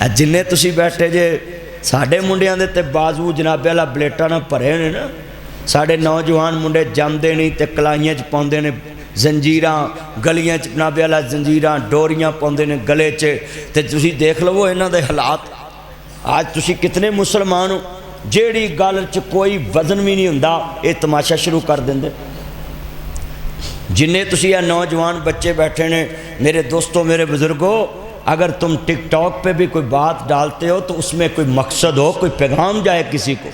जिन्ने तुसी बैठे जे साढ़े मुंडियां दे ते बाजू जनाबे वाला ब्लेटां नाल भरे ने ना। साढ़े नौजवान मुंडे जमदे नहीं ते कलाइयां च पाउंदे ने जंजीरां, गलियां च जनाबे वाला जंजीरां डोरियां पाउंदे ने गले च। ते तुसी देख लवो इन्हां दे हालात। आज तुसी कितने मुसलमान हो जेड़ी गल च कोई वजन भी नहीं हुंदा ये तमाशा शुरू कर देंदे। जिन्ने तुसी नौजवान बच्चे बैठे ने मेरे दोस्तों, मेरे बुजुर्गों, अगर तुम टिकटॉक पे भी कोई बात डालते हो तो उसमें कोई मकसद हो, कोई पैगाम जाए किसी को।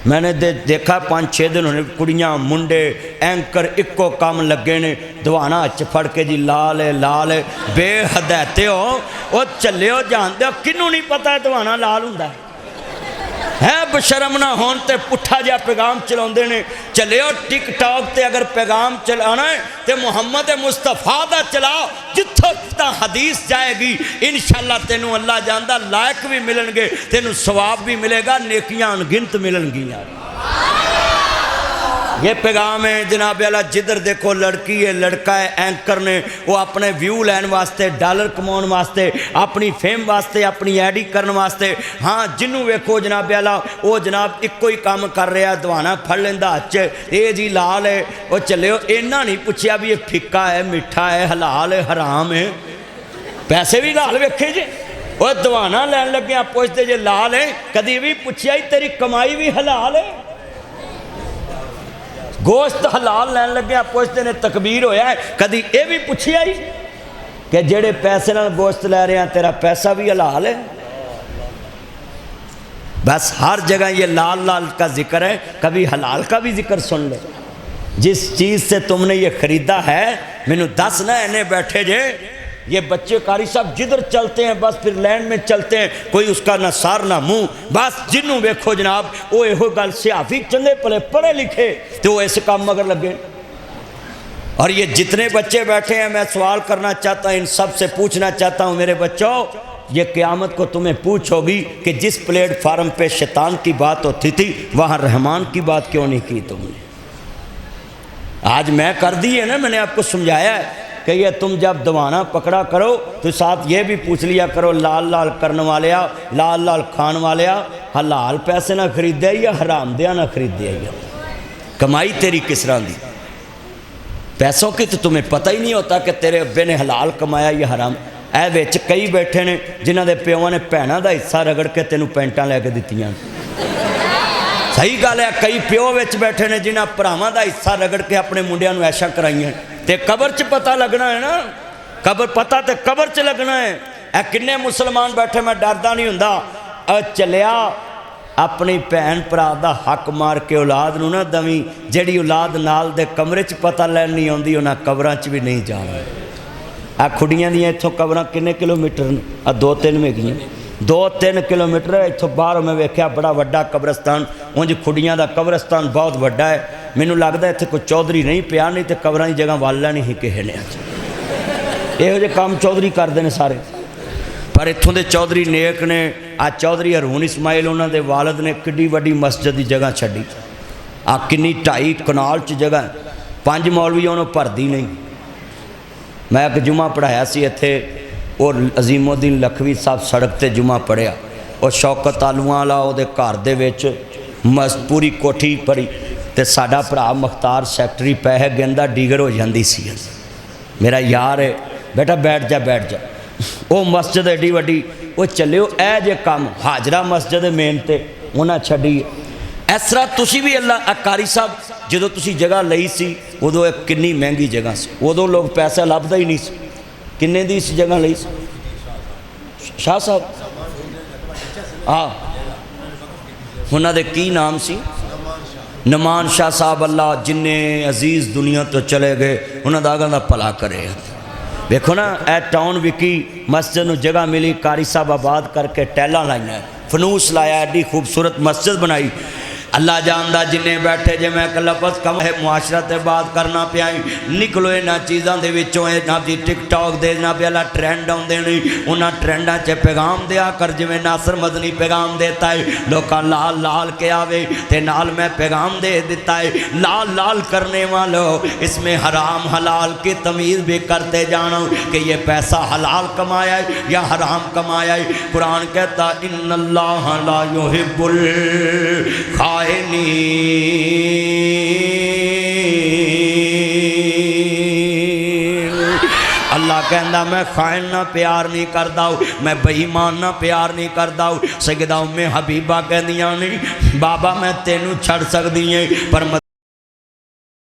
मैंने देखा 5-6 दिन होने कुड़ियाँ मुंडे एंकर इक्को काम लगे ने दवाना हथ फड़ के जी लाल है लाल है। बेहदायते हो वो चले हो जानते हो किनू नहीं पता है दवाना लाल हुंदा है बशर्म ना होन ते पुट्ठा जिहा पैगाम चलाउंदे ने। चलियो टिकटॉक ते अगर पैगाम चलाना है तो मुहम्मद मुस्तफा दा चलाओ, जिथों तक हदीस जाएगी इंशाअल्लाह तेनू अल्लाह जानदा लायक भी मिलणगे, तेनू सवाब भी मिलेगा, नेकियां अनगिनत मिलणगियां। ये पैगाम है जनाब वाला। जिधर देखो लड़की है लड़का है, एंकर ने वो अपने व्यू लैन वास्ते, डॉलर कमाने वास्ते, अपनी फेम वास्ते, अपनी एडी करने वास्ते। हाँ जिन्हों वेखो जनाब वाला वो जनाब इक्को ही काम कर रहा, दवाना फड़ लेंदा हथ च, ये जी लाल है वो चले। इन्ना नहीं पूछया भी ये फिक्का है मिठा है हलाल है हराम है। पैसे भी लाल वेखे जे वो दवाना लैन लगे पुछते जे लाल है, कभी भी पूछया ही तेरी कमाई भी हलाल है। गोश्त हलाल लैन लगे पुछते ने तकबीर होया है, कभी ये भी पूछिया ही कि जेड़े पैसे नाल गोश्त लै रहे हैं तेरा पैसा भी हलाल है। बस हर जगह ये लाल लाल का जिक्र है, कभी हलाल का भी जिक्र सुन ले। जिस चीज़ से तुमने ये खरीदा है मैनू दस ना, इन्हें बैठे जे ये बच्चे कारी साहब जिधर चलते हैं बस फिर लैंड में चलते हैं, कोई उसका ना सार ना मुंह। बस जिन्हों वेखो जनाब वो यो गल सियाफी चंगे भले पढ़े लिखे तो वो इस काम मगर लगे। और ये जितने बच्चे बैठे हैं मैं सवाल करना चाहता हूँ, इन सब से पूछना चाहता हूँ मेरे बच्चों, ये क़यामत को तुम्हें पूछ होगी कि जिस प्लेटफार्म पे शैतान की बात होती थी वहाँ रहमान की बात क्यों नहीं की तुमने। आज मैं कर दी है ना, मैंने आपको समझाया है कि ये तुम जब दवाना पकड़ा करो तो साथ ये भी पूछ लिया करो लाल लाल करने वाले लाल लाल खान वाले हलाल पैसे ना खरीदे या हराम दिया ना खरीदे या कमाई तेरी किस तरह की। पैसों की तो तुम्हें पता ही नहीं होता कि तेरे अब्बे ने हलाल कमाया या हराम। ऐ विच कई बैठे ने जिन्हों के प्यों ने भैनों का हिस्सा रगड़ के तेनों पैंटा लैके दित्तियां। सही गल है, कई प्यो विच बैठे ने जिन्होंने भरावां का हिस्सा रगड़ के अपने मुंडियां नूं ऐशा कराइयां। ते कबर च पता लगना है ना, कबर पता तो कबर च लगना है। ए किन्ने मुसलमान बैठे मैं डरदा नहीं हुंदा। चलिया अपनी भैन भरा दा हक मार के औलाद नूं ना दवी, जिहड़ी औलाद नाल दे कमरे च पता लैन नहीं आउंदी उन्हां कबरां च भी नहीं जाना। आ खुड़ियां दियां इत्थों कबरां किन्ने किलोमीटर ने? आ 2-3 मेगियां 2-3 किलोमीटर इत्थों बाहर मैं वेख्या बड़ा वड्डा कब्रस्तान। उंज खुड़ियां दा कब्रस्तान बहुत वड्डा है। मैनू लगता इत्थे कोई चौधरी नहीं पिया, नहीं तो कबरां की जगह वाल लैनी ही किसी ने। इहो जे काम चौधरी करते हैं सारे, पर इत्थों के चौधरी नेक ने। आ चौधरी हरून इस्माइल उन्होंने दे वालद ने किड्डी वड्डी मस्जिद की जगह छड्डी। आ किन्नी 2.5 कनाल च जगह, 5 मौलवी उन्होंने भरदी नहीं। मैं एक जुमा पढ़ाया सी इत्थे और अजीमुद्दीन लखवी साहब सड़क ते जुमा पढ़िया और शौकत आलूआं वाला उहदे घर दे विच पूरी कोठी पड़ी ते साडा भरा मुख्तार सैकटरी पैसे गिनदा डीगर हो जाती सी। मेरा यार है बेटा बैठ जा बैठ जा। वो मस्जिद एडी वड्डी वो चलियो ए जे काम हाजरा मस्जिद मेन ते उन्हें छड्डी। इस तरह तुसी भी अल्लाह कारी साहब जो तुसी जगह लई सी उदों एक किन्नी महंगी जगह सी, उदों लोग पैसा लभदा ही नहीं सी। किन्ने दी इस जगह लई सी? शाह साहब हाँ उन्होंने की नाम सी? नमान शाह साहब। अल्लाह जिन्ने अजीज़ दुनिया तो चले गए उन्होंने आगा का भला करे। देखो ना ए टाउन विकी मस्जिद में जगह मिली, कारी साहब आबाद करके टैलां लाइया, फनूस लाया, एडी खूबसूरत मस्जिद बनाई। अल्लाह जानदा जिन्हें बैठे जे मैं एक लफज कम है मुआशरा ते बात करना पिया निकलो इन्हां चीज़ों के विचों ना जी टिकटॉक दे ना पहला ट्रेंड आउंदे ने उन्हां ट्रेंडां च पैगाम दिया कर जिवें नासर मदनी पैगाम देता है लोग लाल लाल के आवे ते नाल मैं पैगाम दे देता है लाल लाल करने वालों इसमें हराम हलाल की तमीज़ भी करते जानो कि ये पैसा हलाल कमाया है या हराम कमाया है। कुरान कहता इन्नल्लाह ला युहिब्बुल खाइनीन अल्लाह कहता मैं खाइन ना प्यार नहीं करता मैं बेईमान ना प्यार नहीं करता। सैयदा उम्मे हबीबा कहदियां नहीं बाबा मैं तेनू छड़ सकदी है पर